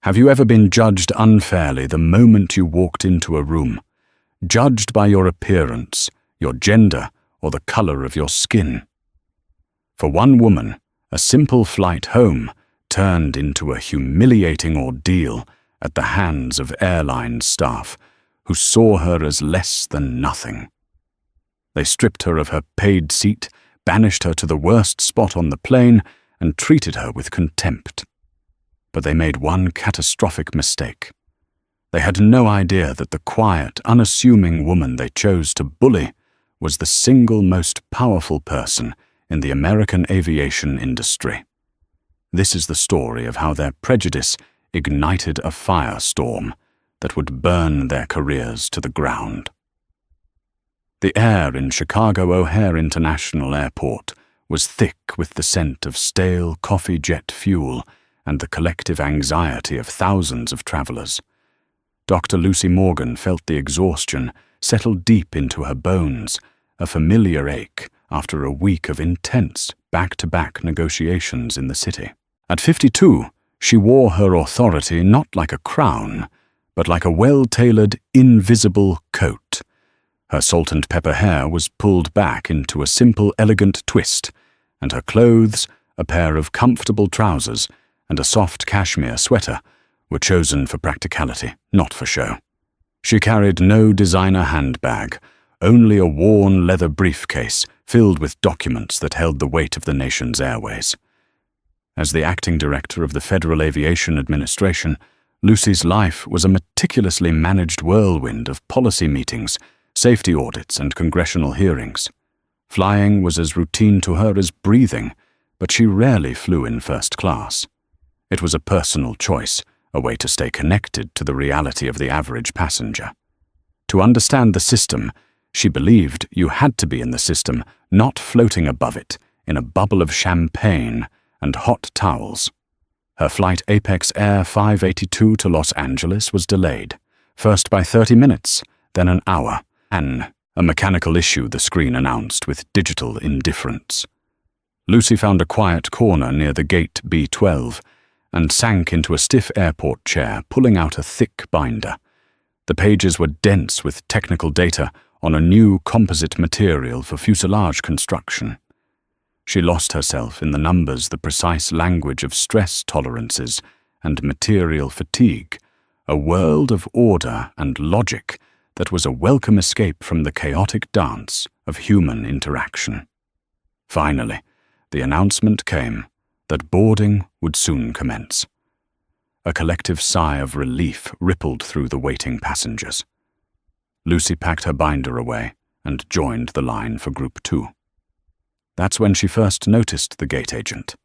Have you ever been judged unfairly the moment you walked into a room? Judged by your appearance, your gender, or the color of your skin? For one woman, a simple flight home turned into a humiliating ordeal at the hands of airline staff who saw her as less than nothing. They stripped her of her paid seat, banished her to the worst spot on the plane, and treated her with contempt. But they made one catastrophic mistake. They had no idea that the quiet, unassuming woman they chose to bully was the single most powerful person in the American aviation industry. This is the story of how their prejudice ignited a firestorm that would burn their careers to the ground. The air in Chicago O'Hare International Airport was thick with the scent of stale coffee jet fuel and the collective anxiety of thousands of travelers. Dr. Lucy Morgan felt the exhaustion settle deep into her bones, a familiar ache after a week of intense back-to-back negotiations in the city. At 52, she wore her authority not like a crown, but like a well-tailored, invisible coat. Her salt and pepper hair was pulled back into a simple, elegant twist, and her clothes, a pair of comfortable trousers and a soft cashmere sweater, were chosen for practicality, not for show. She carried no designer handbag, only a worn leather briefcase filled with documents that held the weight of the nation's airways. As the acting director of the Federal Aviation Administration, Lucy's life was a meticulously managed whirlwind of policy meetings, safety audits, and congressional hearings. Flying was as routine to her as breathing, but she rarely flew in first class. It was a personal choice, a way to stay connected to the reality of the average passenger. To understand the system, she believed you had to be in the system, not floating above it, in a bubble of champagne and hot towels. Her flight Apex Air 582 to Los Angeles was delayed, first by 30 minutes, then an hour. A mechanical issue, the screen announced with digital indifference. Lucy found a quiet corner near the gate B12 and sank into a stiff airport chair, pulling out a thick binder. The pages were dense with technical data on a new composite material for fuselage construction. She lost herself in the numbers, the precise language of stress tolerances and material fatigue, a world of order and logic that was a welcome escape from the chaotic dance of human interaction. Finally, the announcement came that boarding would soon commence. A collective sigh of relief rippled through the waiting passengers. Lucy packed her binder away and joined the line for Group 2. That's when she first noticed the gate agent.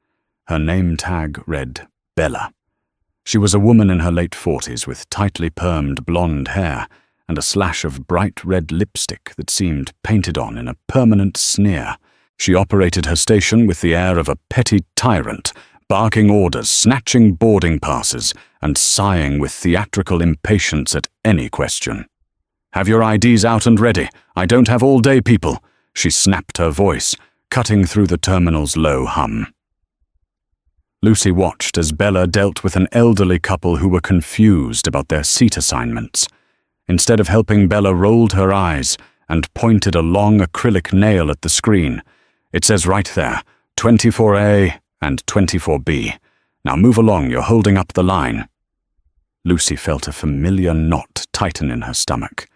Her name tag read Bella. She was a woman in her late 40s with tightly permed blonde hair and a slash of bright red lipstick that seemed painted on in a permanent sneer. She operated her station with the air of a petty tyrant, barking orders, snatching boarding passes, and sighing with theatrical impatience at any question. "Have your IDs out and ready. I don't have all day, people," she snapped her voice, cutting through the terminal's low hum. Lucy watched as Bella dealt with an elderly couple who were confused about their seat assignments. Instead of helping, Bella rolled her eyes and pointed a long acrylic nail at the screen. "It says right there, 24A and 24B. Now move along, you're holding up the line." Lucy felt a familiar knot tighten in her stomach.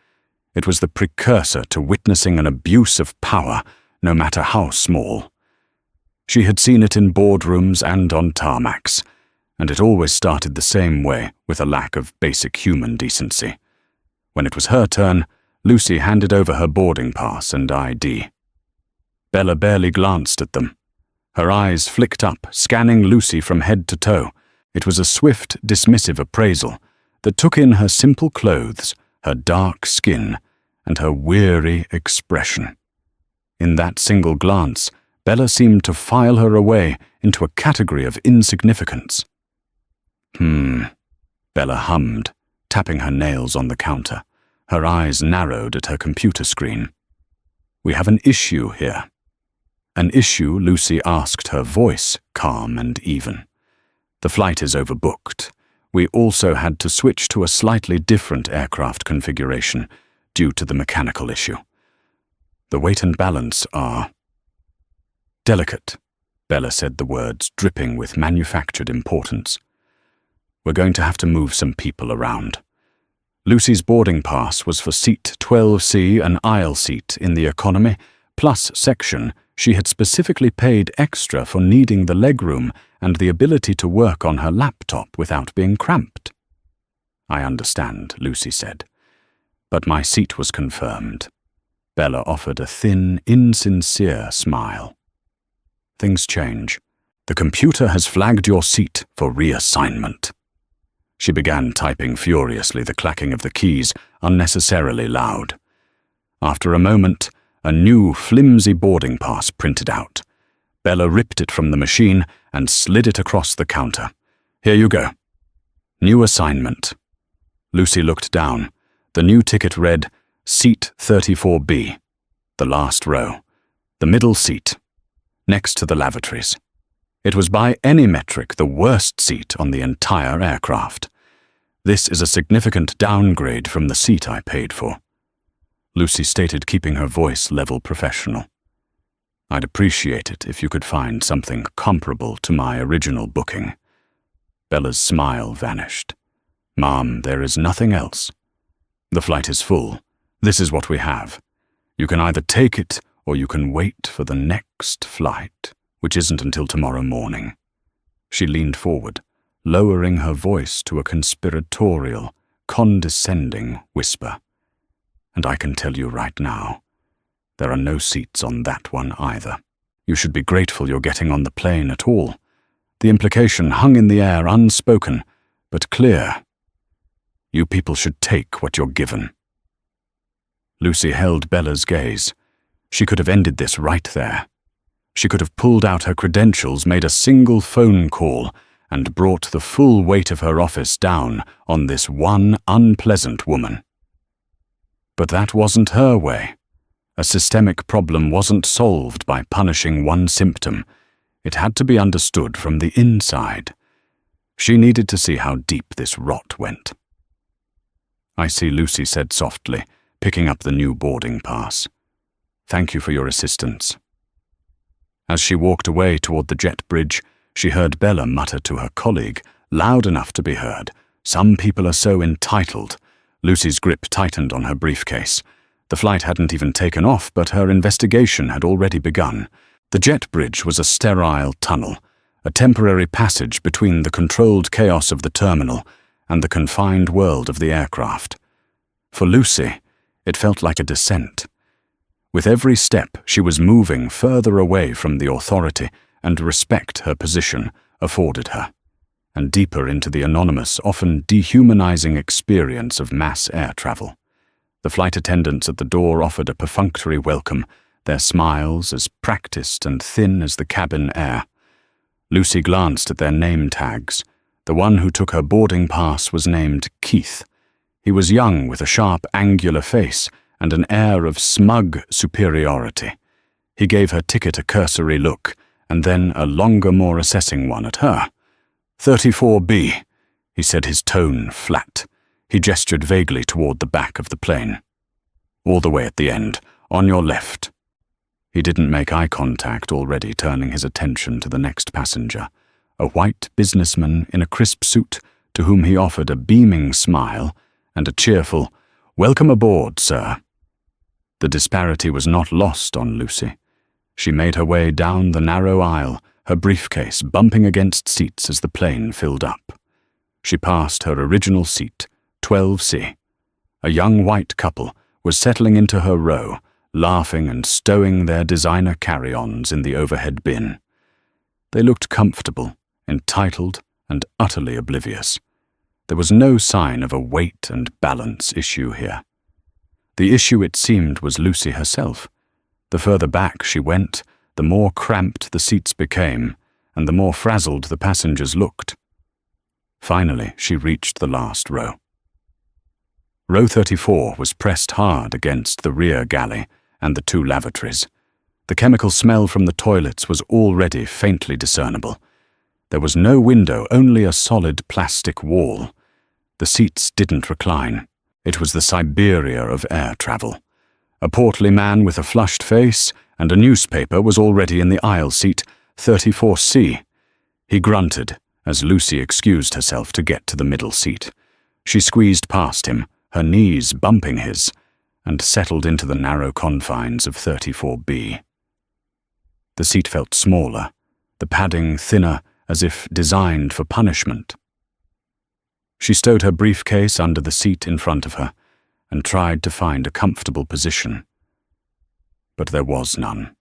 It was the precursor to witnessing an abuse of power, no matter how small. She had seen it in boardrooms and on tarmacs, and it always started the same way, with a lack of basic human decency. When it was her turn, Lucy handed over her boarding pass and ID. Bella barely glanced at them. Her eyes flicked up, scanning Lucy from head to toe. It was a swift, dismissive appraisal that took in her simple clothes, her dark skin, and her weary expression. In that single glance, Bella seemed to file her away into a category of insignificance. Bella hummed, tapping her nails on the counter. Her eyes narrowed at her computer screen. "We have an issue here." An issue, Lucy asked, her voice calm and even. "The flight is overbooked. we also had to switch to a slightly different aircraft configuration due to the mechanical issue. The weight and balance are delicate. Bella said the words dripping with manufactured importance. We're going to have to move some people around. Lucy's boarding pass was for seat 12C, an aisle seat in the economy plus section. She had specifically paid extra for needing the legroom and the ability to work on her laptop without being cramped. I understand, Lucy said. But my seat was confirmed. Bella offered a thin, insincere smile. Things change. The computer has flagged your seat for reassignment. She began typing furiously, the clacking of the keys unnecessarily loud. After a moment, a new, flimsy boarding pass printed out. Bella ripped it from the machine and slid it across the counter. Here you go. New assignment. Lucy looked down. The new ticket read, Seat 34B. The last row. The middle seat. Next to the lavatories. It was by any metric the worst seat on the entire aircraft. This is a significant downgrade from the seat I paid for. Lucy stated, keeping her voice level professional. I'd appreciate it if you could find something comparable to my original booking. Bella's smile vanished. Mom, there is nothing else. The flight is full. This is what we have. You can either take it or you can wait for the next flight, which isn't until tomorrow morning. She leaned forward, lowering her voice to a conspiratorial, condescending whisper. And I can tell you right now, there are no seats on that one either. You should be grateful you're getting on the plane at all. The implication hung in the air, unspoken, but clear. You people should take what you're given. Lucy held Bella's gaze. She could have ended this right there. She could have pulled out her credentials, made a single phone call, and brought the full weight of her office down on this one unpleasant woman. But that wasn't her way. A systemic problem wasn't solved by punishing one symptom. It had to be understood from the inside. She needed to see how deep this rot went. I see, Lucy said softly, picking up the new boarding pass. Thank you for your assistance. As she walked away toward the jet bridge, she heard Bella mutter to her colleague, loud enough to be heard, "Some people are so entitled." Lucy's grip tightened on her briefcase. The flight hadn't even taken off, but her investigation had already begun. The jet bridge was a sterile tunnel, a temporary passage between the controlled chaos of the terminal and the confined world of the aircraft. For Lucy, it felt like a descent. With every step, she was moving further away from the authority and respect her position afforded her, and deeper into the anonymous, often dehumanizing experience of mass air travel. The flight attendants at the door offered a perfunctory welcome, their smiles as practiced and thin as the cabin air. Lucy glanced at their name tags. The one who took her boarding pass was named Keith. He was young, with a sharp, angular face and an air of smug superiority. He gave her ticket a cursory look, and then a longer, more assessing one at her. 34B, he said, his tone flat. He gestured vaguely toward the back of the plane. All the way at the end, on your left. He didn't make eye contact, already turning his attention to the next passenger, a white businessman in a crisp suit to whom he offered a beaming smile and a cheerful, "Welcome aboard, sir." The disparity was not lost on Lucy. She made her way down the narrow aisle, her briefcase bumping against seats as the plane filled up. She passed her original seat, 12C. A young white couple was settling into her row, laughing and stowing their designer carry-ons in the overhead bin. They looked comfortable, entitled, and utterly oblivious. There was no sign of a weight and balance issue here. The issue, it seemed, was Lucy herself. The further back she went, the more cramped the seats became, and the more frazzled the passengers looked. Finally, she reached the last row. Row 34 was pressed hard against the rear galley and the two lavatories. The chemical smell from the toilets was already faintly discernible. There was no window, only a solid plastic wall. The seats didn't recline. It was the Siberia of air travel. A portly man with a flushed face and a newspaper was already in the aisle seat, 34C. He grunted as Lucy excused herself to get to the middle seat. She squeezed past him, her knees bumping his, and settled into the narrow confines of 34B. The seat felt smaller, the padding thinner, as if designed for punishment. She stowed her briefcase under the seat in front of her and tried to find a comfortable position. But there was none.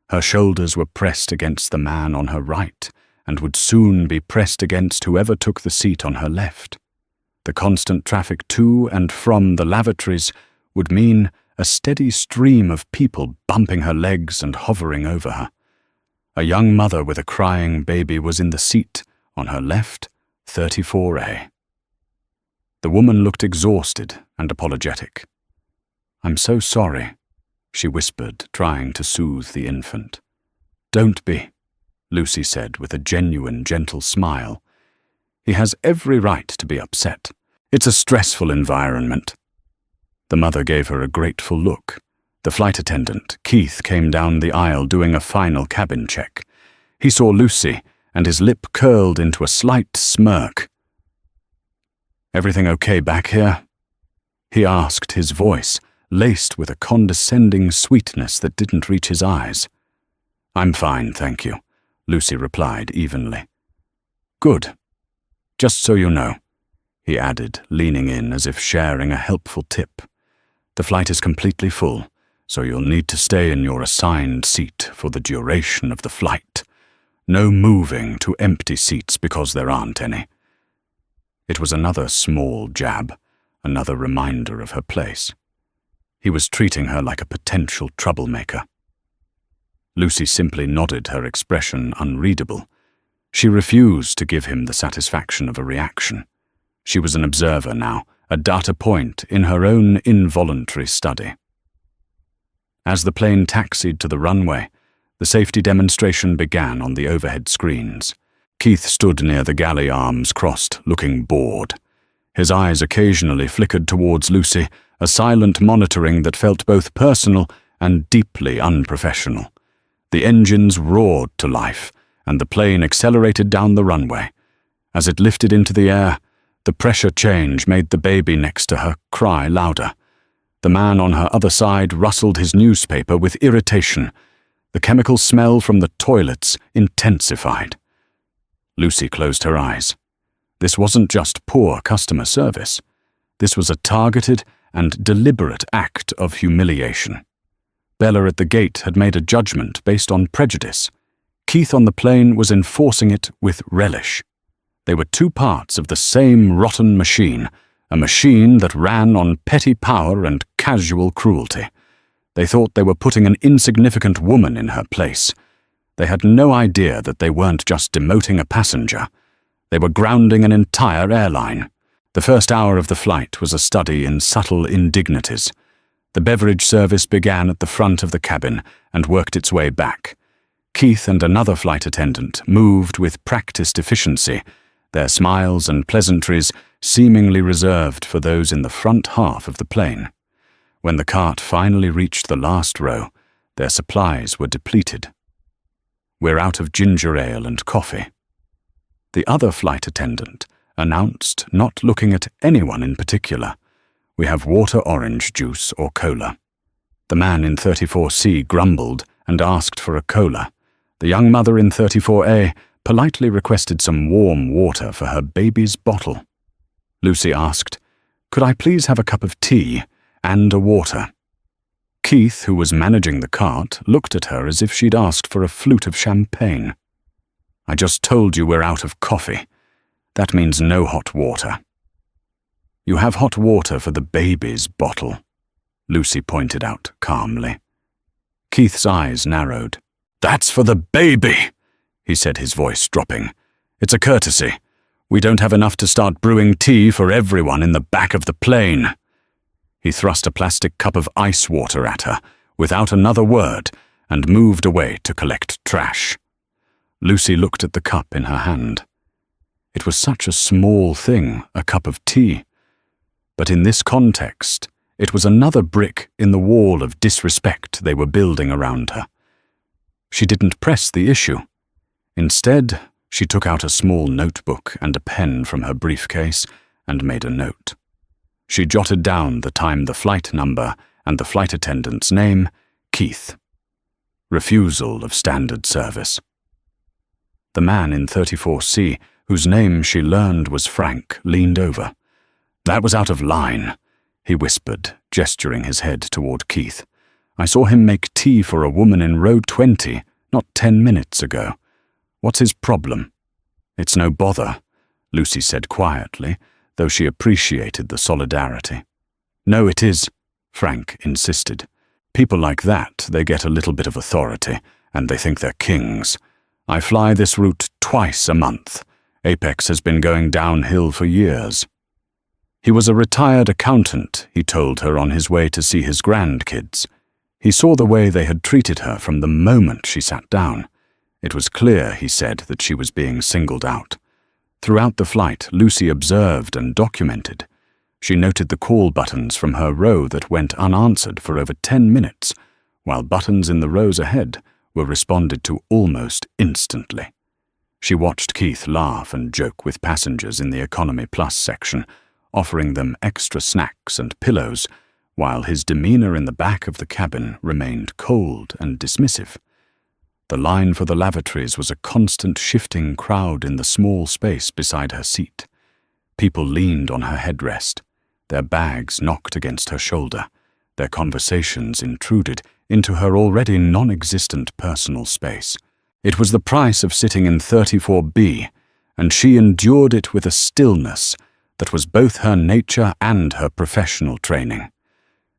Her shoulders were pressed against the man on her right and would soon be pressed against whoever took the seat on her left. The constant traffic to and from the lavatories would mean a steady stream of people bumping her legs and hovering over her. A young mother with a crying baby was in the seat on her left, 34A. The woman looked exhausted and apologetic. "I'm so sorry," she whispered, trying to soothe the infant. "Don't be," Lucy said with a genuine, gentle smile. "He has every right to be upset. It's a stressful environment." The mother gave her a grateful look. The flight attendant, Keith, came down the aisle doing a final cabin check. He saw Lucy, and his lip curled into a slight smirk. "Everything okay back here?" he asked, his voice laced with a condescending sweetness that didn't reach his eyes. "I'm fine, thank you," Lucy replied evenly. "Good. Just so you know," he added, leaning in as if sharing a helpful tip. "The flight is completely full, so you'll need to stay in your assigned seat for the duration of the flight. No moving to empty seats because there aren't any." It was another small jab, another reminder of her place. He was treating her like a potential troublemaker. Lucy simply nodded, her expression unreadable. She refused to give him the satisfaction of a reaction. She was an observer now, a data point in her own involuntary study. As the plane taxied to the runway, the safety demonstration began on the overhead screens. Keith stood near the galley, arms crossed, looking bored. His eyes occasionally flickered towards Lucy, a silent monitoring that felt both personal and deeply unprofessional. The engines roared to life, and the plane accelerated down the runway. As it lifted into the air, the pressure change made the baby next to her cry louder. The man on her other side rustled his newspaper with irritation. The chemical smell from the toilets intensified. Lucy closed her eyes. This wasn't just poor customer service. This was a targeted and deliberate act of humiliation. Bella at the gate had made a judgment based on prejudice. Keith on the plane was enforcing it with relish. They were two parts of the same rotten machine, a machine that ran on petty power and casual cruelty. They thought they were putting an insignificant woman in her place. They had no idea that they weren't just demoting a passenger. They were grounding an entire airline. The first hour of the flight was a study in subtle indignities. The beverage service began at the front of the cabin and worked its way back. Keith and another flight attendant moved with practiced efficiency, their smiles and pleasantries seemingly reserved for those in the front half of the plane. When the cart finally reached the last row, their supplies were depleted. "We're out of ginger ale and coffee," the other flight attendant announced, not looking at anyone in particular. "We have water, orange juice, or cola." The man in 34C grumbled and asked for a cola. The young mother in 34A politely requested some warm water for her baby's bottle. Lucy asked, "Could I please have a cup of tea and a water?" Keith, who was managing the cart, looked at her as if she'd asked for a flute of champagne. "I just told you we're out of coffee. That means no hot water." "You have hot water for the baby's bottle," Lucy pointed out calmly. Keith's eyes narrowed. "That's for the baby," he said, his voice dropping. "It's a courtesy. We don't have enough to start brewing tea for everyone in the back of the plane." He thrust a plastic cup of ice water at her, without another word, and moved away to collect trash. Lucy looked at the cup in her hand. It was such a small thing, a cup of tea. But in this context, it was another brick in the wall of disrespect they were building around her. She didn't press the issue. Instead, she took out a small notebook and a pen from her briefcase and made a note. She jotted down the time, the flight number, and the flight attendant's name, Keith. Refusal of standard service. The man in 34C, whose name she learned was Frank, leaned over. "That was out of line," he whispered, gesturing his head toward Keith. "I saw him make tea for a woman in row 20, not 10 minutes ago. What's his problem?" "It's no bother," Lucy said quietly, though she appreciated the solidarity. "No, it is," Frank insisted. "People like that, they get a little bit of authority, and they think they're kings. I fly this route twice a month. Apex has been going downhill for years." He was a retired accountant, he told her on his way to see his grandkids. He saw the way they had treated her from the moment she sat down. It was clear, he said, that she was being singled out. Throughout the flight, Lucy observed and documented. She noted the call buttons from her row that went unanswered for over 10 minutes, while buttons in the rows ahead were responded to almost instantly. She watched Keith laugh and joke with passengers in the Economy Plus section, offering them extra snacks and pillows, while his demeanor in the back of the cabin remained cold and dismissive. The line for the lavatories was a constant shifting crowd in the small space beside her seat. People leaned on her headrest. Their bags knocked against her shoulder. Their conversations intruded into her already non-existent personal space. It was the price of sitting in 34B, and she endured it with a stillness that was both her nature and her professional training.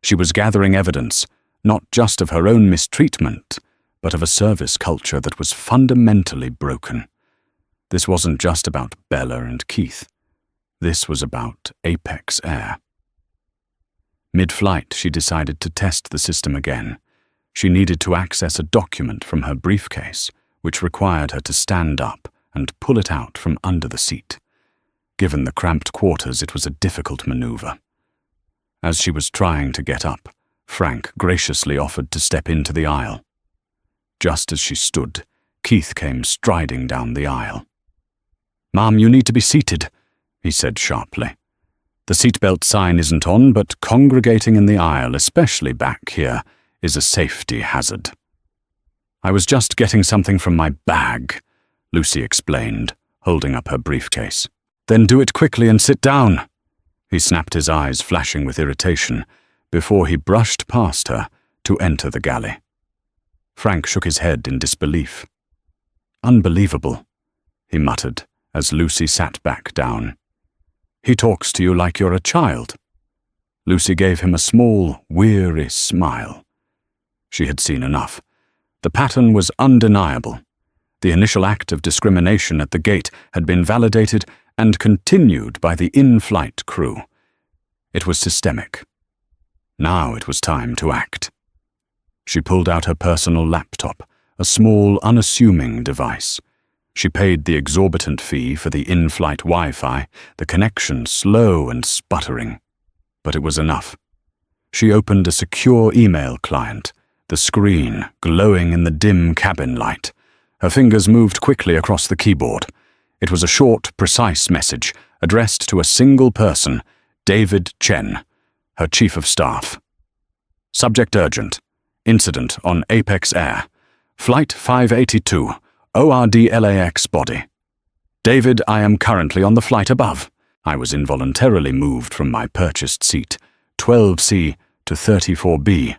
She was gathering evidence, not just of her own mistreatment, but of a service culture that was fundamentally broken. This wasn't just about Bella and Keith. This was about Apex Air. Mid-flight, she decided to test the system again. She needed to access a document from her briefcase, which required her to stand up and pull it out from under the seat. Given the cramped quarters, it was a difficult maneuver. As she was trying to get up, Frank graciously offered to step into the aisle. Just as she stood, Keith came striding down the aisle. "Ma'am, you need to be seated," he said sharply. "The seatbelt sign isn't on, but congregating in the aisle, especially back here, is a safety hazard." "I was just getting something from my bag," Lucy explained, holding up her briefcase. "Then do it quickly and sit down." He snapped, his eyes flashing with irritation, before he brushed past her to enter the galley. Frank shook his head in disbelief. "Unbelievable," he muttered as Lucy sat back down. "He talks to you like you're a child." Lucy gave him a small, weary smile. She had seen enough. The pattern was undeniable. The initial act of discrimination at the gate had been validated and continued by the in-flight crew. It was systemic. Now it was time to act. She pulled out her personal laptop, a small, unassuming device. She paid the exorbitant fee for the in-flight Wi-Fi, the connection slow and sputtering. But it was enough. She opened a secure email client, the screen glowing in the dim cabin light. Her fingers moved quickly across the keyboard. It was a short, precise message addressed to a single person, David Chen, her chief of staff. Subject urgent. Incident on Apex Air. Flight 582, ORD LAX body. David, I am currently on the flight above. I was involuntarily moved from my purchased seat, 12C to 34B,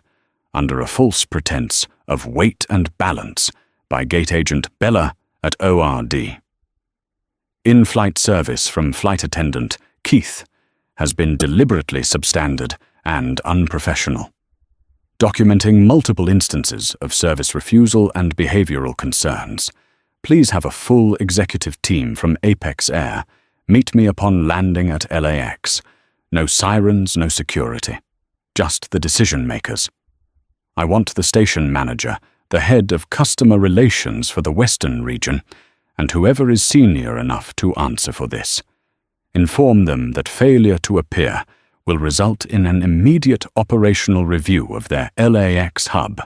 under a false pretense of weight and balance by gate agent Bella at ORD. In-flight service from flight attendant Keith has been deliberately substandard and unprofessional, documenting multiple instances of service refusal and behavioral concerns. Please have a full executive team from Apex Air meet me upon landing at LAX. No sirens, no security. Just the decision makers. I want the station manager, the head of customer relations for the Western region, and whoever is senior enough to answer for this. Inform them that failure to appear will result in an immediate operational review of their LAX hub.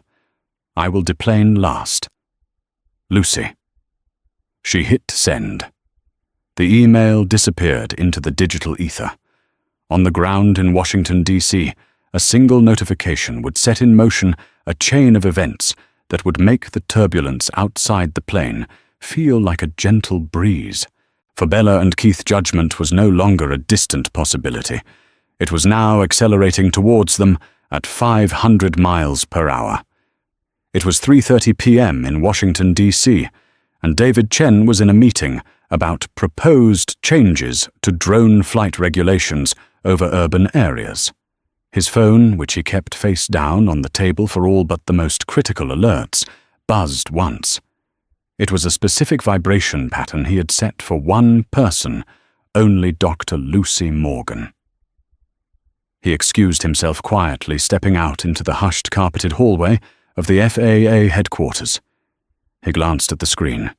I will deplane last. Lucy. She hit send. The email disappeared into the digital ether. On the ground in Washington, D.C., a single notification would set in motion a chain of events that would make the turbulence outside the plane feel like a gentle breeze. For Bella and Keith, judgment was no longer a distant possibility. It was now accelerating towards them at 500 miles per hour. It was 3:30 p.m. in Washington, D.C., and David Chen was in a meeting about proposed changes to drone flight regulations over urban areas. His phone, which he kept face down on the table for all but the most critical alerts, buzzed once. It was a specific vibration pattern he had set for one person, only Dr. Lucy Morgan. He excused himself quietly, stepping out into the hushed, carpeted hallway of the FAA headquarters. He glanced at the screen.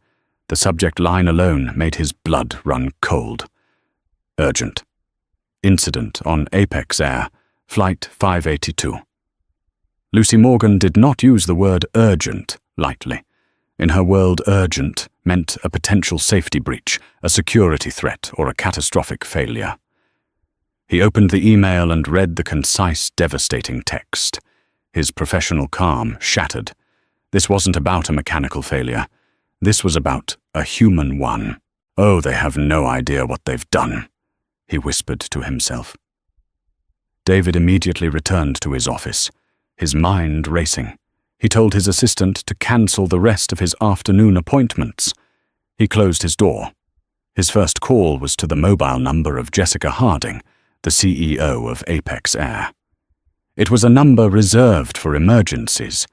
The subject line alone made his blood run cold. Urgent. Incident on Apex Air, Flight 582. Lucy Morgan did not use the word urgent lightly. In her world, urgent meant a potential safety breach, a security threat, or a catastrophic failure. He opened the email and read the concise, devastating text. His professional calm shattered. This wasn't about a mechanical failure. This was about a human one. Oh, they have no idea what they've done, he whispered to himself. David immediately returned to his office, his mind racing. He told his assistant to cancel the rest of his afternoon appointments. He closed his door. His first call was to the mobile number of Jessica Harding, the CEO of Apex Air. It was a number reserved for emergencies.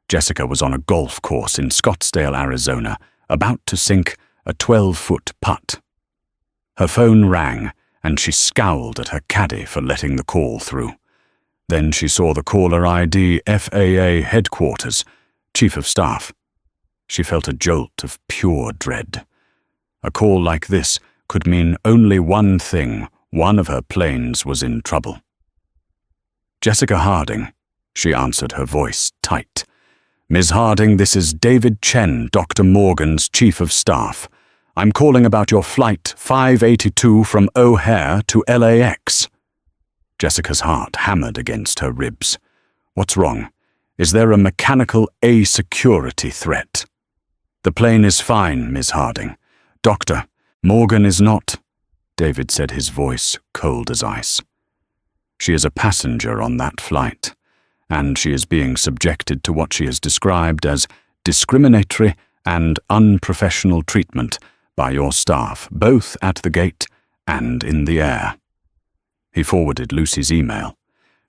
Jessica was on a golf course in Scottsdale, Arizona, about to sink a 12-foot putt. Her phone rang, and she scowled at her caddy for letting the call through. Then she saw the caller ID FAA headquarters, Chief of Staff. She felt a jolt of pure dread. A call like this could mean only one thing: one of her planes was in trouble. Jessica Harding, she answered, her voice tight. Ms. Harding, this is David Chen, Dr. Morgan's Chief of Staff. I'm calling about your flight 582 from O'Hare to LAX. Jessica's heart hammered against her ribs. What's wrong? Is there a mechanical security threat? The plane is fine, Ms. Harding. Doctor, Morgan is not, David said, his voice cold as ice. She is a passenger on that flight, and she is being subjected to what she has described as discriminatory and unprofessional treatment by your staff, both at the gate and in the air. He forwarded Lucy's email.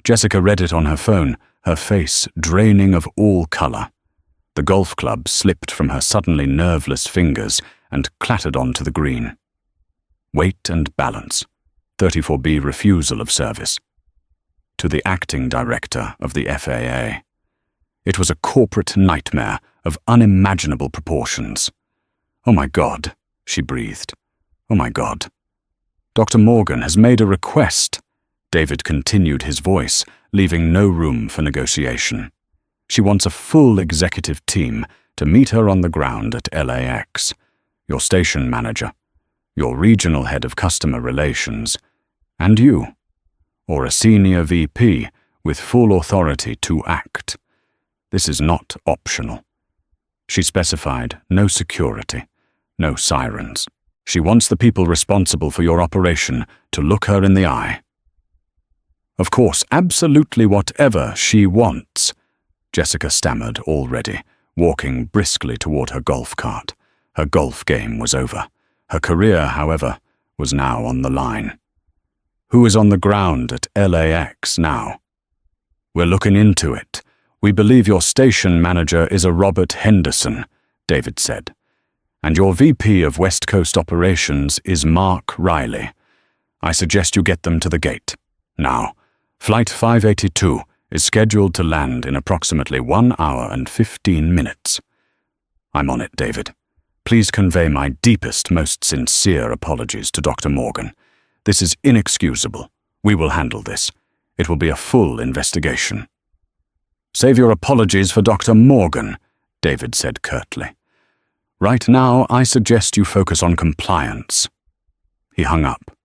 Jessica read it on her phone, her face draining of all color. The golf club slipped from her suddenly nerveless fingers and clattered onto the green. Weight and balance. 34B refusal of service. To the acting director of the FAA. It was a corporate nightmare of unimaginable proportions. Oh my God, she breathed. Oh my God. Dr. Morgan has made a request. David continued, his voice leaving no room for negotiation. She wants a full executive team to meet her on the ground at LAX. Your station manager, your regional head of customer relations, and you, or a senior VP with full authority to act. This is not optional. She specified no security, no sirens. She wants the people responsible for your operation to look her in the eye. Of course, absolutely whatever she wants, Jessica stammered already, walking briskly toward her golf cart. Her golf game was over. Her career, however, was now on the line. Who is on the ground at LAX now? We're looking into it. We believe your station manager is a Robert Henderson, David said. And your VP of West Coast Operations is Mark Riley. I suggest you get them to the gate. Now, Flight 582 is scheduled to land in approximately 1 hour and 15 minutes. I'm on it, David. Please convey my deepest, most sincere apologies to Dr. Morgan. This is inexcusable. We will handle this. It will be a full investigation. Save your apologies for Dr. Morgan, David said curtly. Right now, I suggest you focus on compliance. He hung up.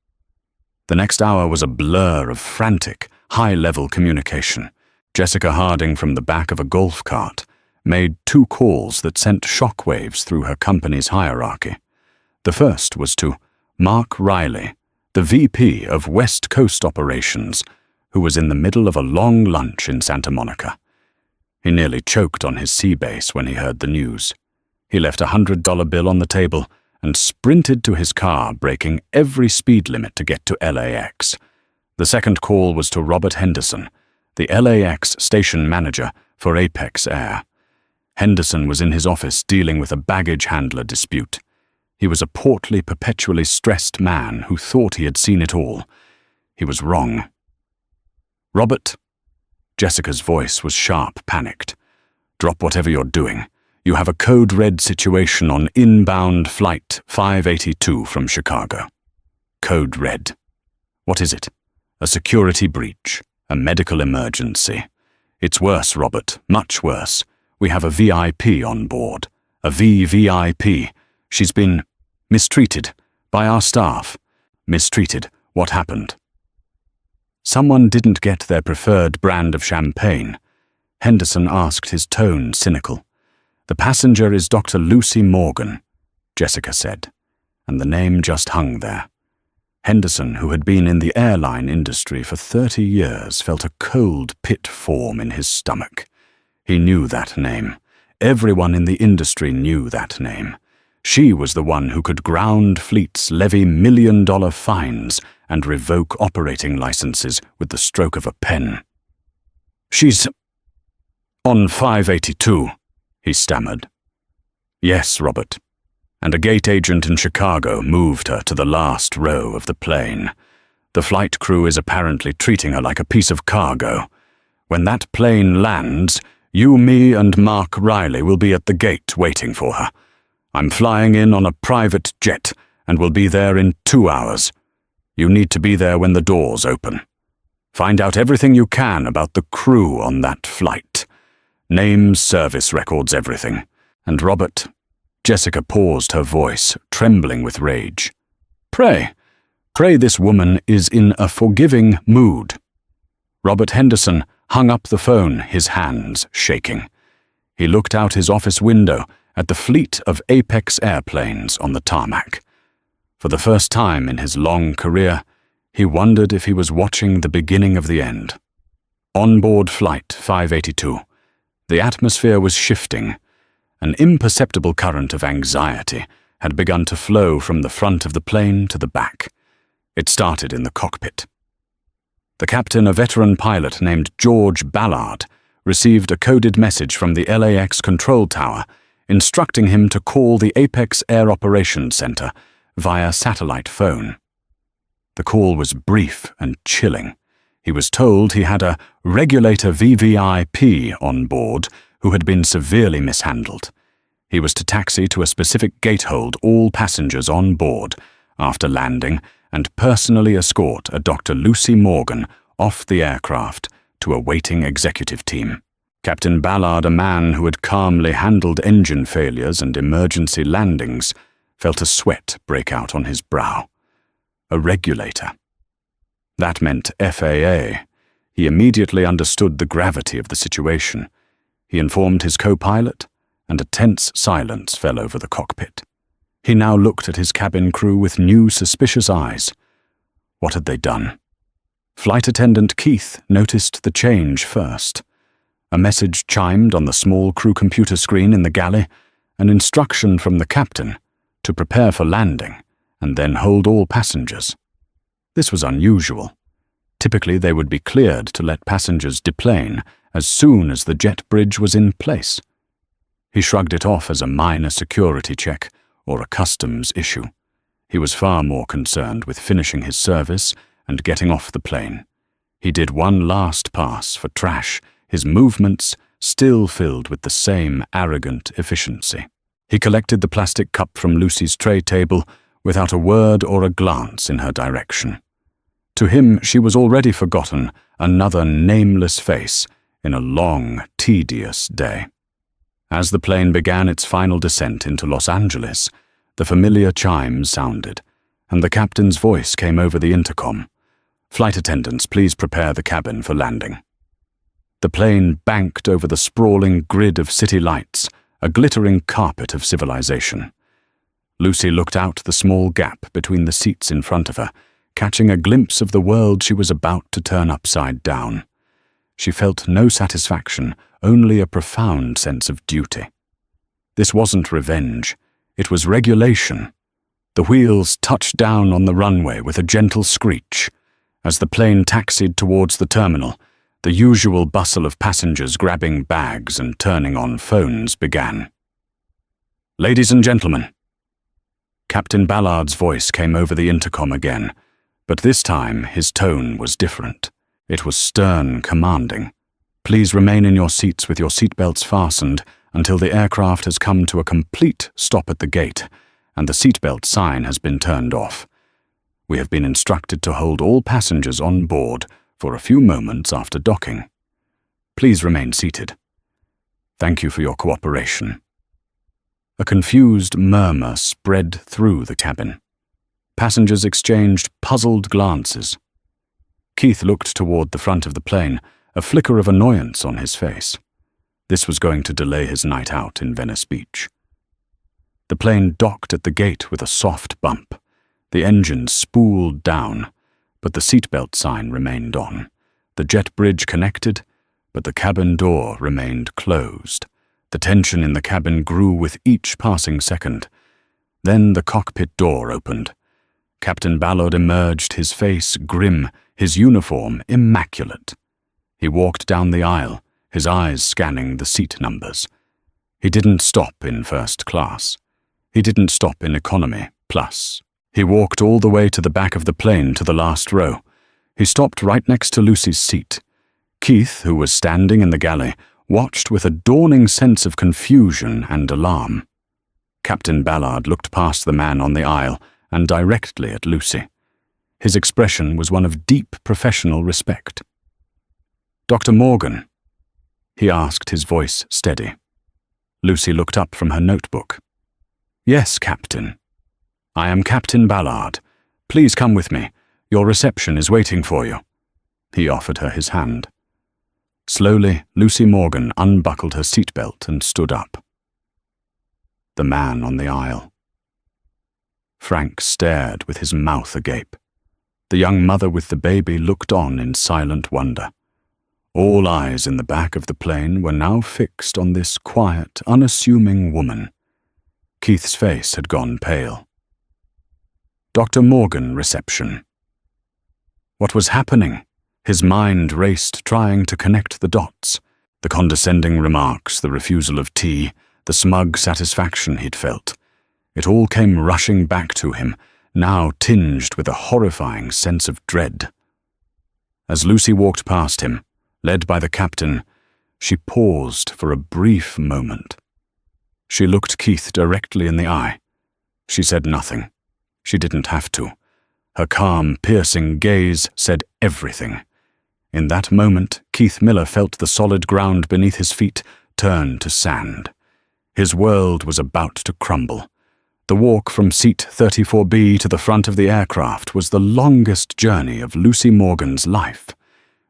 The next hour was a blur of frantic, high-level communication. Jessica Harding, from the back of a golf cart, made 2 calls that sent shockwaves through her company's hierarchy. The first was to Mark Riley, the VP of West Coast Operations, who was in the middle of a long lunch in Santa Monica. He nearly choked on his sea base when he heard the news. He left a $100 bill on the table and sprinted to his car, breaking every speed limit to get to LAX. The second call was to Robert Henderson, the LAX station manager for Apex Air. Henderson was in his office dealing with a baggage handler dispute. He was a portly, perpetually stressed man who thought he had seen it all. He was wrong. Robert? Jessica's voice was sharp, panicked. Drop whatever you're doing. You have a code red situation on inbound flight 582 from Chicago. Code red. What is it? A security breach. A medical emergency. It's worse, Robert. Much worse. We have a VIP on board. A VVIP. She's been mistreated by our staff. Mistreated. What happened? Someone didn't get their preferred brand of champagne. Henderson asked, his tone cynical. The passenger is Dr. Lucy Morgan, Jessica said, and the name just hung there. Henderson, who had been in the airline industry for 30 years, felt a cold pit form in his stomach. He knew that name. Everyone in the industry knew that name. She was the one who could ground fleets, levy million-dollar fines, and revoke operating licenses with the stroke of a pen. She's on 582, he stammered. Yes, Robert. And a gate agent in Chicago moved her to the last row of the plane. The flight crew is apparently treating her like a piece of cargo. When that plane lands, you, me, and Mark Riley will be at the gate waiting for her. I'm flying in on a private jet and will be there in 2 hours. You need to be there when the doors open. Find out everything you can about the crew on that flight. Names, service records, everything. And Robert... Jessica paused, her voice trembling with rage. Pray this woman is in a forgiving mood. Robert Henderson hung up the phone, his hands shaking. He looked out his office window at the fleet of Apex airplanes on the tarmac. For the first time in his long career, he wondered if he was watching the beginning of the end. On-board Flight 582. The atmosphere was shifting. An imperceptible current of anxiety had begun to flow from the front of the plane to the back. It started in the cockpit. The captain, a veteran pilot named George Ballard, received a coded message from the LAX control tower instructing him to call the Apex Air Operations Center via satellite phone. The call was brief and chilling. He was told he had a regulator VVIP on board who had been severely mishandled. He was to taxi to a specific gatehold all passengers on board after landing and personally escort a Dr. Lucy Morgan off the aircraft to a waiting executive team. Captain Ballard, a man who had calmly handled engine failures and emergency landings, felt a sweat break out on his brow. A regulator. That meant FAA. He immediately understood the gravity of the situation. He informed his co-pilot, and a tense silence fell over the cockpit. He now looked at his cabin crew with new, suspicious eyes. What had they done? Flight attendant Keith noticed the change first. A message chimed on the small crew computer screen in the galley, an instruction from the captain to prepare for landing and then hold all passengers. This was unusual. Typically, they would be cleared to let passengers deplane as soon as the jet bridge was in place. He shrugged it off as a minor security check or a customs issue. He was far more concerned with finishing his service and getting off the plane. He did one last pass for trash, his movements still filled with the same arrogant efficiency. He collected the plastic cup from Lucy's tray table without a word or a glance in her direction. To him, she was already forgotten, another nameless face in a long, tedious day. As the plane began its final descent into Los Angeles, the familiar chimes sounded, and the captain's voice came over the intercom. "Flight attendants, please prepare the cabin for landing." The plane banked over the sprawling grid of city lights, a glittering carpet of civilization. Lucy looked out the small gap between the seats in front of her, catching a glimpse of the world she was about to turn upside down. She felt no satisfaction, only a profound sense of duty. This wasn't revenge, it was regulation. The wheels touched down on the runway with a gentle screech. As the plane taxied towards the terminal, the usual bustle of passengers grabbing bags and turning on phones began. "Ladies and gentlemen." Captain Ballard's voice came over the intercom again, but this time his tone was different. It was stern, commanding. "Please remain in your seats with your seatbelts fastened until the aircraft has come to a complete stop at the gate and the seatbelt sign has been turned off. We have been instructed to hold all passengers on board for a few moments after docking. Please remain seated. Thank you for your cooperation." A confused murmur spread through the cabin. Passengers exchanged puzzled glances. Keith looked toward the front of the plane, a flicker of annoyance on his face. This was going to delay his night out in Venice Beach. The plane docked at the gate with a soft bump. The engine spooled down, but the seatbelt sign remained on. The jet bridge connected, but the cabin door remained closed. The tension in the cabin grew with each passing second. Then the cockpit door opened. Captain Ballard emerged, his face grim, his uniform immaculate. He walked down the aisle, his eyes scanning the seat numbers. He didn't stop in first class. He didn't stop in economy plus. He walked all the way to the back of the plane to the last row. He stopped right next to Lucy's seat. Keith, who was standing in the galley, watched with a dawning sense of confusion and alarm. Captain Ballard looked past the man on the aisle and directly at Lucy. His expression was one of deep professional respect. "Dr. Morgan?" he asked, his voice steady. Lucy looked up from her notebook. "Yes, Captain. I am Captain Ballard. Please come with me. Your reception is waiting for you." He offered her his hand. Slowly, Lucy Morgan unbuckled her seatbelt and stood up. The man on the aisle. Frank stared with his mouth agape. The young mother with the baby looked on in silent wonder. All eyes in the back of the plane were now fixed on this quiet, unassuming woman. Keith's face had gone pale. Dr. Morgan, reception. What was happening? His mind raced, trying to connect the dots. The condescending remarks, the refusal of tea, the smug satisfaction he'd felt. It all came rushing back to him, now tinged with a horrifying sense of dread. As Lucy walked past him, led by the captain, she paused for a brief moment. She looked Keith directly in the eye. She said nothing. She didn't have to. Her calm, piercing gaze said everything. In that moment, Keith Miller felt the solid ground beneath his feet turn to sand. His world was about to crumble. The walk from seat 34B to the front of the aircraft was the longest journey of Lucy Morgan's life.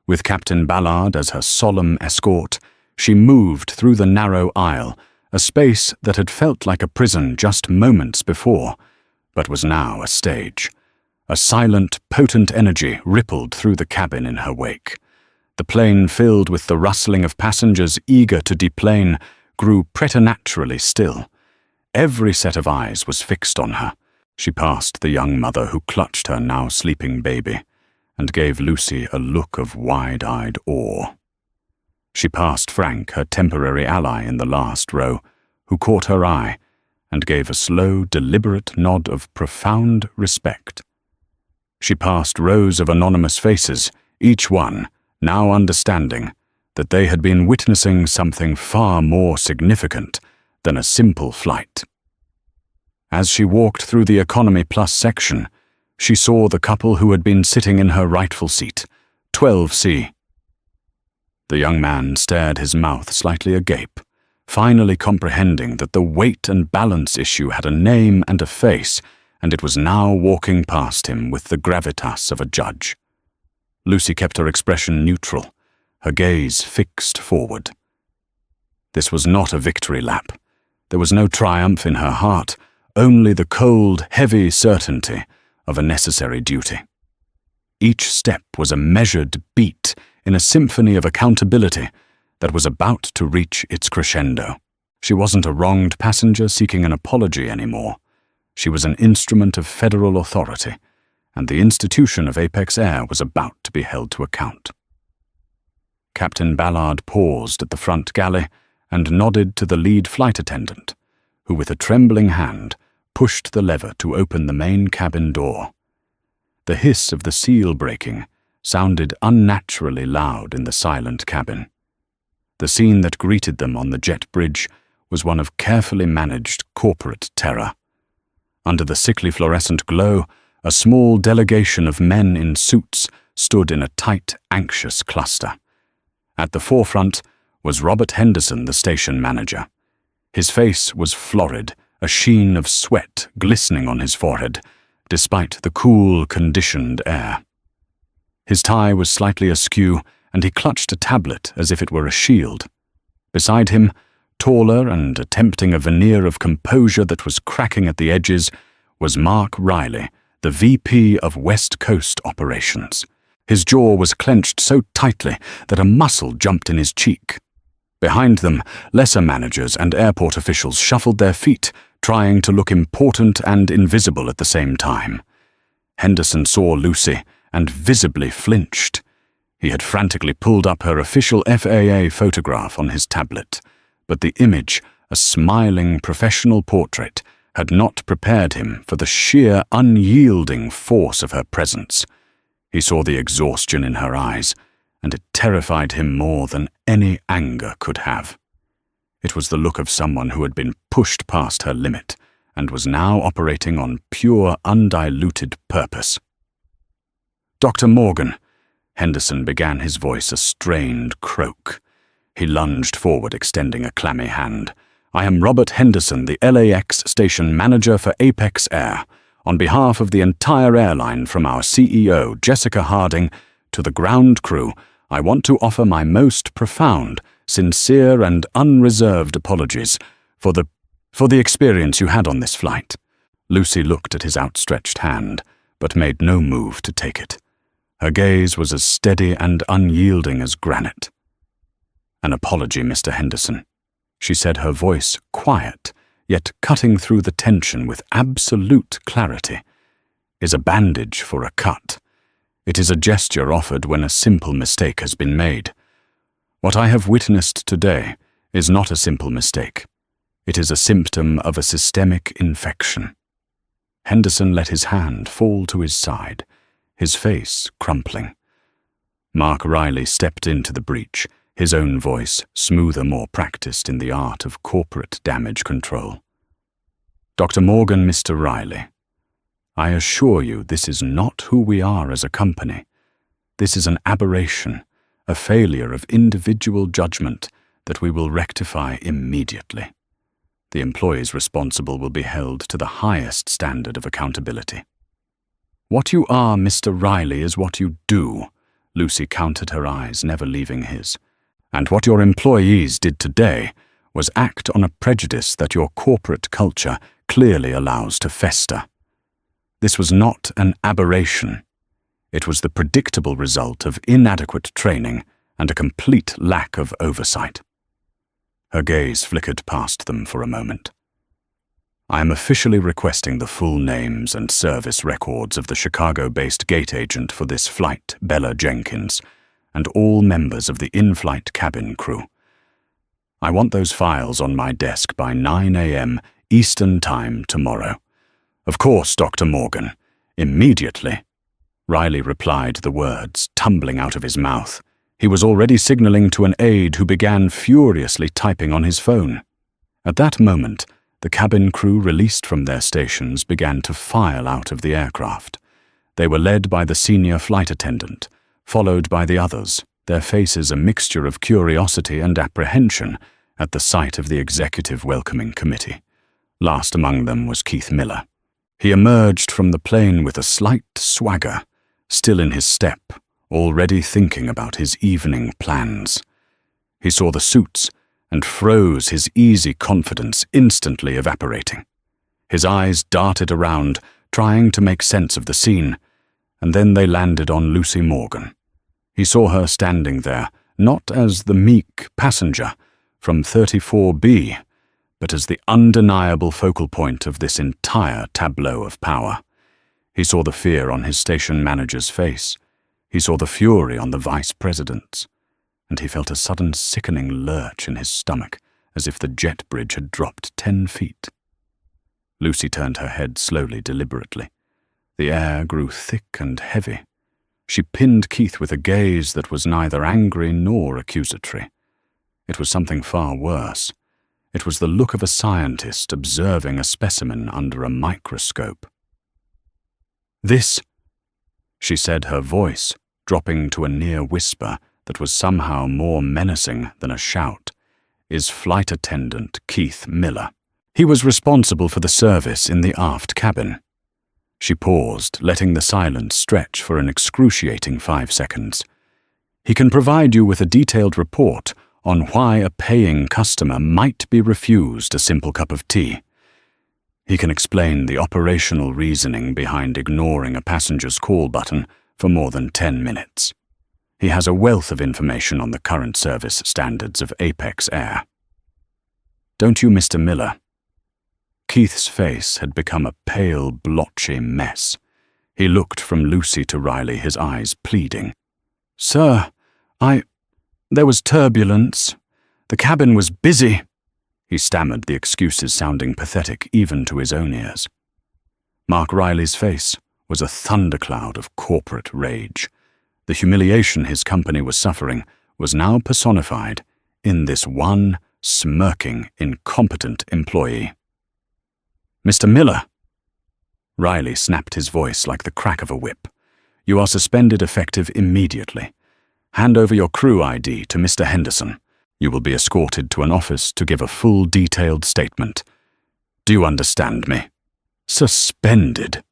With Captain Ballard as her solemn escort, she moved through the narrow aisle, a space that had felt like a prison just moments before, but was now a stage. A silent, potent energy rippled through the cabin in her wake. The plane, filled with the rustling of passengers eager to deplane, grew preternaturally still. Every set of eyes was fixed on her. She passed the young mother who clutched her now sleeping baby, and gave Lucy a look of wide-eyed awe. She passed Frank, her temporary ally in the last row, who caught her eye and gave a slow, deliberate nod of profound respect. She passed rows of anonymous faces, each one now understanding that they had been witnessing something far more significant than a simple flight. As she walked through the Economy Plus section, she saw the couple who had been sitting in her rightful seat, 12C. The young man stared, his mouth slightly agape, finally comprehending that the weight and balance issue had a name and a face, and it was now walking past him with the gravitas of a judge. Lucy kept her expression neutral, her gaze fixed forward. This was not a victory lap. There was no triumph in her heart, only the cold, heavy certainty of a necessary duty. Each step was a measured beat in a symphony of accountability that was about to reach its crescendo. She wasn't a wronged passenger seeking an apology anymore. She was an instrument of federal authority, and the institution of Apex Air was about to be held to account. Captain Ballard paused at the front galley and nodded to the lead flight attendant, who with a trembling hand pushed the lever to open the main cabin door. The hiss of the seal breaking sounded unnaturally loud in the silent cabin. The scene that greeted them on the jet bridge was one of carefully managed corporate terror. Under the sickly fluorescent glow, a small delegation of men in suits stood in a tight, anxious cluster. At the forefront was Robert Henderson, the station manager. His face was florid, a sheen of sweat glistening on his forehead, despite the cool, conditioned air. His tie was slightly askew, and he clutched a tablet as if it were a shield. Beside him, taller and attempting a veneer of composure that was cracking at the edges, was Mark Riley, the VP of West Coast Operations. His jaw was clenched so tightly that a muscle jumped in his cheek. Behind them, lesser managers and airport officials shuffled their feet, trying to look important and invisible at the same time. Henderson saw Lucy and visibly flinched. He had frantically pulled up her official FAA photograph on his tablet, but the image, a smiling professional portrait, had not prepared him for the sheer, unyielding force of her presence. He saw the exhaustion in her eyes, and it terrified him more than any anger could have. It was the look of someone who had been pushed past her limit and was now operating on pure, undiluted purpose. "Dr. Morgan," Henderson began, his voice a strained croak. He lunged forward, extending a clammy hand. "I am Robert Henderson, the LAX station manager for Apex Air. On behalf of the entire airline, from our CEO, Jessica Harding, to the ground crew, I want to offer my most profound, sincere and unreserved apologies for the experience you had on this flight." Lucy looked at his outstretched hand, but made no move to take it. Her gaze was as steady and unyielding as granite. "An apology, Mr. Henderson," she said, her voice quiet, yet cutting through the tension with absolute clarity, "is a bandage for a cut. It is a gesture offered when a simple mistake has been made. What I have witnessed today is not a simple mistake. It is a symptom of a systemic infection." Henderson let his hand fall to his side, his face crumpling. Mark Riley stepped into the breach, his own voice smoother, more practiced in the art of corporate damage control. "Dr. Morgan, Mr. Riley, I assure you this is not who we are as a company. This is an aberration, a failure of individual judgment that we will rectify immediately. The employees responsible will be held to the highest standard of accountability." "What you are, Mr. Riley, is what you do," Lucy countered, her eyes never leaving his. "And what your employees did today was act on a prejudice that your corporate culture clearly allows to fester. This was not an aberration. It was the predictable result of inadequate training and a complete lack of oversight." Her gaze flickered past them for a moment. "I am officially requesting the full names and service records of the Chicago-based gate agent for this flight, Bella Jenkins, and all members of the in-flight cabin crew. I want those files on my desk by 9 a.m. Eastern Time tomorrow. Of course, Dr. Morgan, immediately." Riley replied the words, tumbling out of his mouth. He was already signaling to an aide who began furiously typing on his phone. At that moment, the cabin crew released from their stations began to file out of the aircraft. They were led by the senior flight attendant, followed by the others, their faces a mixture of curiosity and apprehension at the sight of the executive welcoming committee. Last among them was Keith Miller. He emerged from the plane with a slight swagger, still in his step, already thinking about his evening plans. He saw the suits and froze, his easy confidence instantly evaporating. His eyes darted around, trying to make sense of the scene, and then they landed on Lucy Morgan. He saw her standing there, not as the meek passenger from 34B, but as the undeniable focal point of this entire tableau of power. He saw the fear on his station manager's face. He saw the fury on the vice president's, and he felt a sudden sickening lurch in his stomach, as if the jet bridge had dropped 10 feet. Lucy turned her head slowly, deliberately. The air grew thick and heavy. She pinned Keith with a gaze that was neither angry nor accusatory. It was something far worse. It was the look of a scientist observing a specimen under a microscope. "This," she said, her voice dropping to a near whisper that was somehow more menacing than a shout, "is Flight Attendant Keith Miller. He was responsible for the service in the aft cabin." She paused, letting the silence stretch for an excruciating 5 seconds. "He can provide you with a detailed report on why a paying customer might be refused a simple cup of tea. He can explain the operational reasoning behind ignoring a passenger's call button for more than 10 minutes. He has a wealth of information on the current service standards of Apex Air." "Don't you, Mr. Miller?" Keith's face had become a pale, blotchy mess. He looked from Lucy to Riley, his eyes pleading. "Sir, there was turbulence. The cabin was busy." He stammered, the excuses sounding pathetic even to his own ears. Mark Riley's face was a thundercloud of corporate rage. The humiliation his company was suffering was now personified in this one smirking, incompetent employee. "Mr. Miller!" Riley snapped his voice like the crack of a whip. "You are suspended effective immediately. Hand over your crew ID to Mr. Henderson. You will be escorted to an office to give a full detailed statement. Do you understand me? Suspended."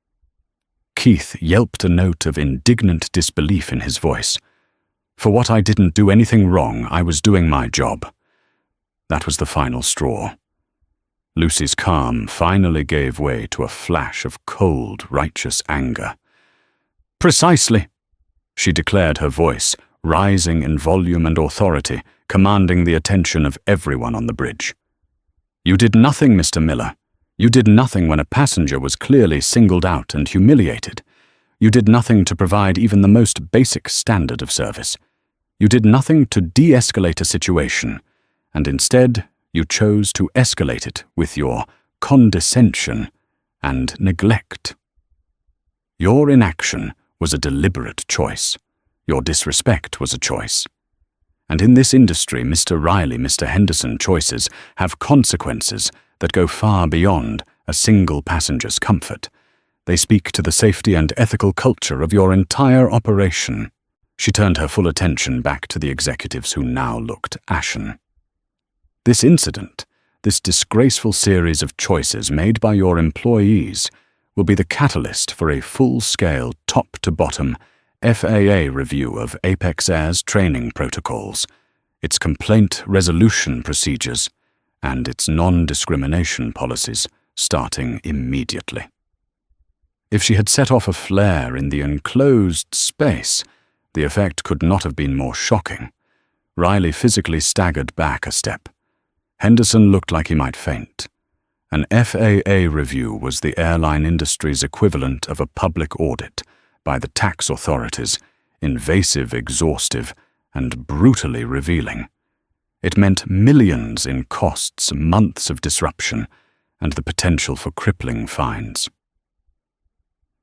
Keith yelped a note of indignant disbelief in his voice. "For what I didn't do anything wrong, I was doing my job." That was the final straw. Lucy's calm finally gave way to a flash of cold, righteous anger. "Precisely," she declared, her voice rising in volume and authority, commanding the attention of everyone on the bridge. "You did nothing, Mr. Miller. You did nothing when a passenger was clearly singled out and humiliated. You did nothing to provide even the most basic standard of service. You did nothing to de-escalate a situation, and instead you chose to escalate it with your condescension and neglect. Your inaction was a deliberate choice. Your disrespect was a choice. And in this industry, Mr. Riley, Mr. Henderson choices have consequences that go far beyond a single passenger's comfort. They speak to the safety and ethical culture of your entire operation." She turned her full attention back to the executives who now looked ashen. "This incident, this disgraceful series of choices made by your employees, will be the catalyst for a full-scale, top-to-bottom FAA review of Apex Air's training protocols, its complaint resolution procedures, and its non-discrimination policies, starting immediately." If she had set off a flare in the enclosed space, the effect could not have been more shocking. Riley physically staggered back a step. Henderson looked like he might faint. An FAA review was the airline industry's equivalent of a public audit by the tax authorities, invasive, exhaustive, and brutally revealing. It meant millions in costs, months of disruption, and the potential for crippling fines.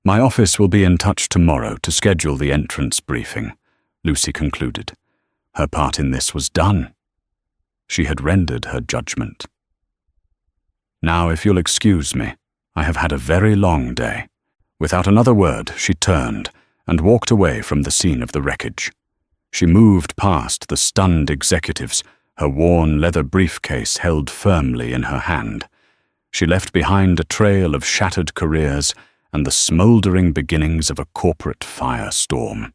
My office will be in touch tomorrow to schedule the entrance briefing, Lucy concluded. Her part in this was done. She had rendered her judgment. Now, if you'll excuse me, I have had a very long day. Without another word, she turned and walked away from the scene of the wreckage. She moved past the stunned executives, her worn leather briefcase held firmly in her hand. She left behind a trail of shattered careers and the smouldering beginnings of a corporate firestorm.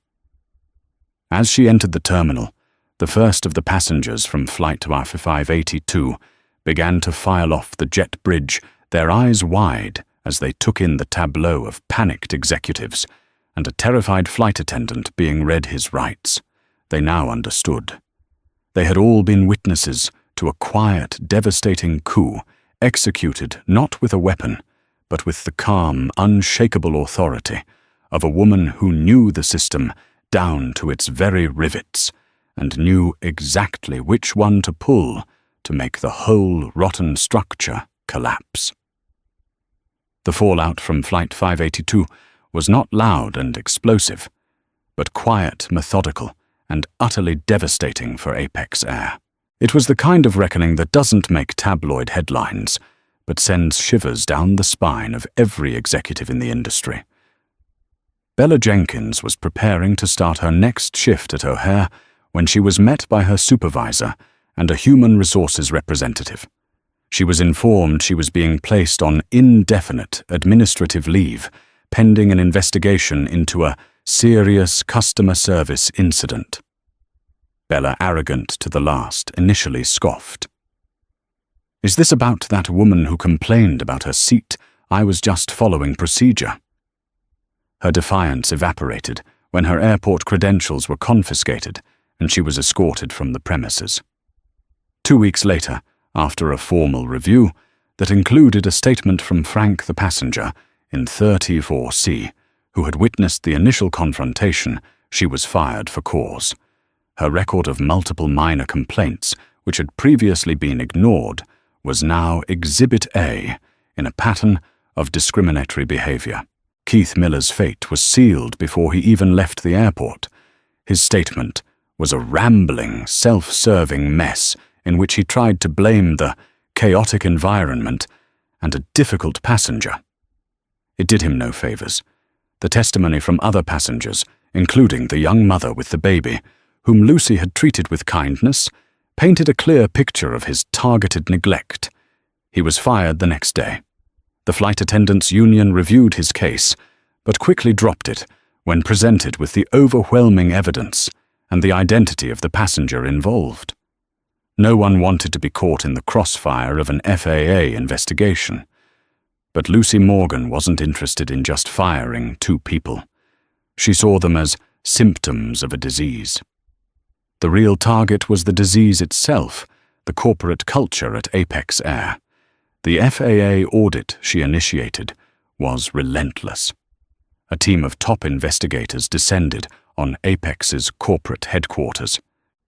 As she entered the terminal, the first of the passengers from Flight 582 began to file off the jet bridge, their eyes wide as they took in the tableau of panicked executives and a terrified flight attendant being read his rights. They now understood. They had all been witnesses to a quiet, devastating coup executed not with a weapon, but with the calm, unshakable authority of a woman who knew the system down to its very rivets and knew exactly which one to pull to make the whole rotten structure collapse. The fallout from Flight 582 was not loud and explosive, but quiet, methodical, and utterly devastating for Apex Air. It was the kind of reckoning that doesn't make tabloid headlines, but sends shivers down the spine of every executive in the industry. Bella Jenkins was preparing to start her next shift at O'Hare when she was met by her supervisor and a human resources representative. She was informed she was being placed on indefinite administrative leave, pending an investigation into a serious customer service incident. Bella, arrogant to the last, initially scoffed. "Is this about that woman who complained about her seat? I was just following procedure." Her defiance evaporated when her airport credentials were confiscated and she was escorted from the premises. 2 weeks later, after a formal review that included a statement from Frank the passenger in 34C, who had witnessed the initial confrontation, she was fired for cause. Her record of multiple minor complaints, which had previously been ignored, was now Exhibit A in a pattern of discriminatory behavior. Keith Miller's fate was sealed before he even left the airport. His statement was a rambling, self-serving mess in which he tried to blame the chaotic environment and a difficult passenger. It did him no favors. The testimony from other passengers, including the young mother with the baby, whom Lucy had treated with kindness, painted a clear picture of his targeted neglect. He was fired the next day. The flight attendants' union reviewed his case, but quickly dropped it when presented with the overwhelming evidence and the identity of the passenger involved. No one wanted to be caught in the crossfire of an FAA investigation. But Lucy Morgan wasn't interested in just firing 2 people. She saw them as symptoms of a disease. The real target was the disease itself, the corporate culture at Apex Air. The FAA audit she initiated was relentless. A team of top investigators descended on Apex's corporate headquarters.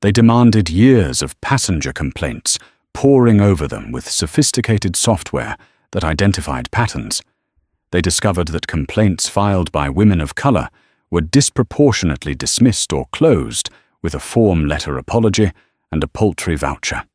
They demanded years of passenger complaints, poring over them with sophisticated software that identified patterns. They discovered that complaints filed by women of color were disproportionately dismissed or closed with a form letter apology and a paltry voucher.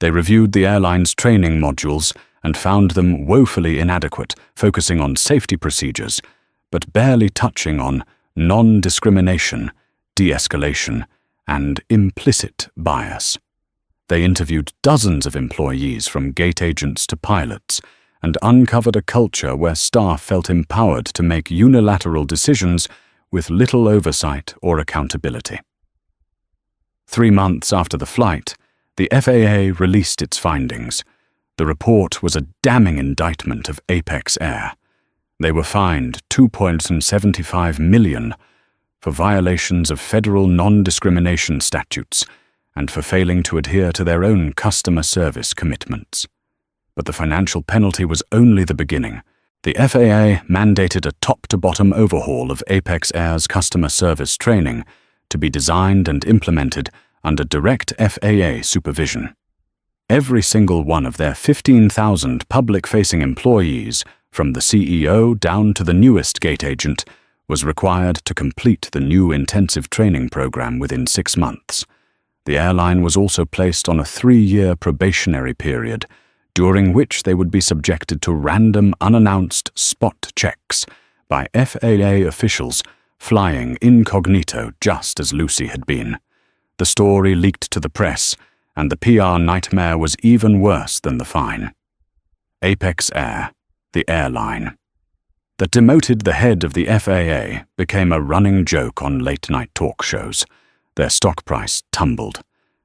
They reviewed the airline's training modules and found them woefully inadequate, focusing on safety procedures, but barely touching on non-discrimination, de-escalation, and implicit bias. They interviewed dozens of employees, from gate agents to pilots, and uncovered a culture where staff felt empowered to make unilateral decisions with little oversight or accountability. 3 months after the flight, the FAA released its findings. The report was a damning indictment of Apex Air. They were fined $2.75 million for violations of federal non-discrimination statutes and for failing to adhere to their own customer service commitments. But the financial penalty was only the beginning. The FAA mandated a top-to-bottom overhaul of Apex Air's customer service training to be designed and implemented under direct FAA supervision. Every single one of their 15,000 public-facing employees, from the CEO down to the newest gate agent, was required to complete the new intensive training program within 6 months. The airline was also placed on a 3-year probationary period, during which they would be subjected to random unannounced spot checks by FAA officials flying incognito just as Lucy had been. The story leaked to the press, and the PR nightmare was even worse than the fine. Apex Air, the airline, that demoted the head of the FAA became a running joke on late-night talk shows. Their stock price tumbled.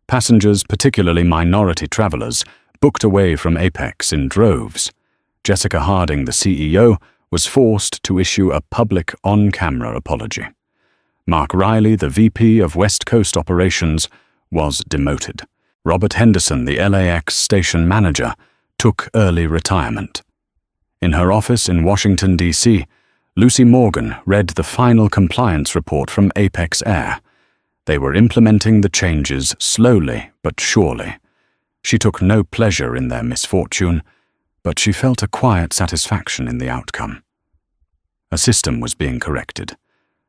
Passengers, particularly minority travelers, booked away from Apex in droves. Jessica Harding, the CEO, was forced to issue a public on-camera apology. Mark Riley, the VP of West Coast Operations, was demoted. Robert Henderson, the LAX station manager, took early retirement. In her office in Washington, D.C., Lucy Morgan read the final compliance report from Apex Air. They were implementing the changes slowly but surely. She took no pleasure in their misfortune, but she felt a quiet satisfaction in the outcome. A system was being corrected.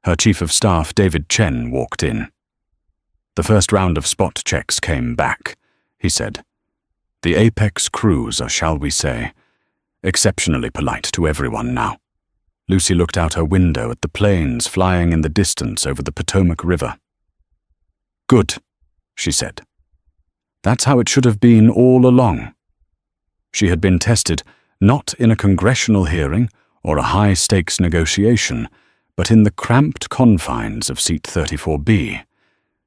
Her chief of staff, David Chen, walked in. The first round of spot checks came back, he said. The Apex crews are, shall we say, exceptionally polite to everyone now. Lucy looked out her window at the planes flying in the distance over the Potomac River. Good, she said. That's how it should have been all along. She had been tested not in a congressional hearing or a high-stakes negotiation, but in the cramped confines of Seat 34B.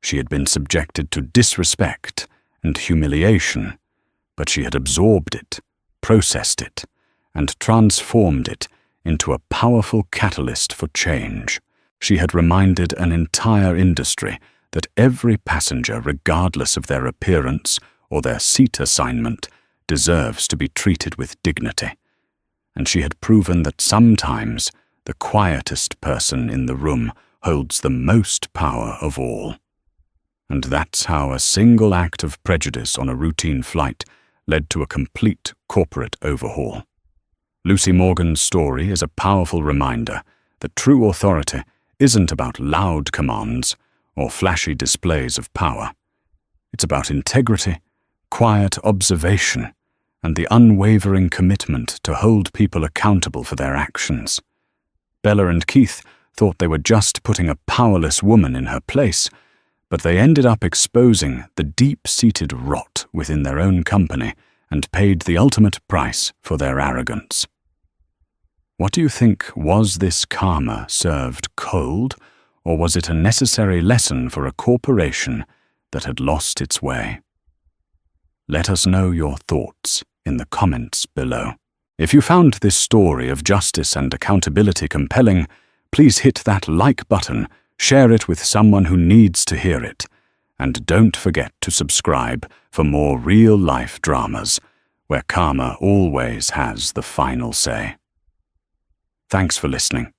She had been subjected to disrespect and humiliation, but she had absorbed it, processed it, and transformed it into a powerful catalyst for change. She had reminded an entire industry that every passenger, regardless of their appearance or their seat assignment, deserves to be treated with dignity. And she had proven that sometimes the quietest person in the room holds the most power of all. And that's how a single act of prejudice on a routine flight led to a complete corporate overhaul. Lucy Morgan's story is a powerful reminder that true authority isn't about loud commands or flashy displays of power. It's about integrity, quiet observation, and the unwavering commitment to hold people accountable for their actions. Bella and Keith thought they were just putting a powerless woman in her place, but they ended up exposing the deep-seated rot within their own company and paid the ultimate price for their arrogance. What do you think? Was this karma served cold, or was it a necessary lesson for a corporation that had lost its way? Let us know your thoughts in the comments below. If you found this story of justice and accountability compelling, please hit that like button, share it with someone who needs to hear it, and don't forget to subscribe for more real-life dramas where karma always has the final say. Thanks for listening.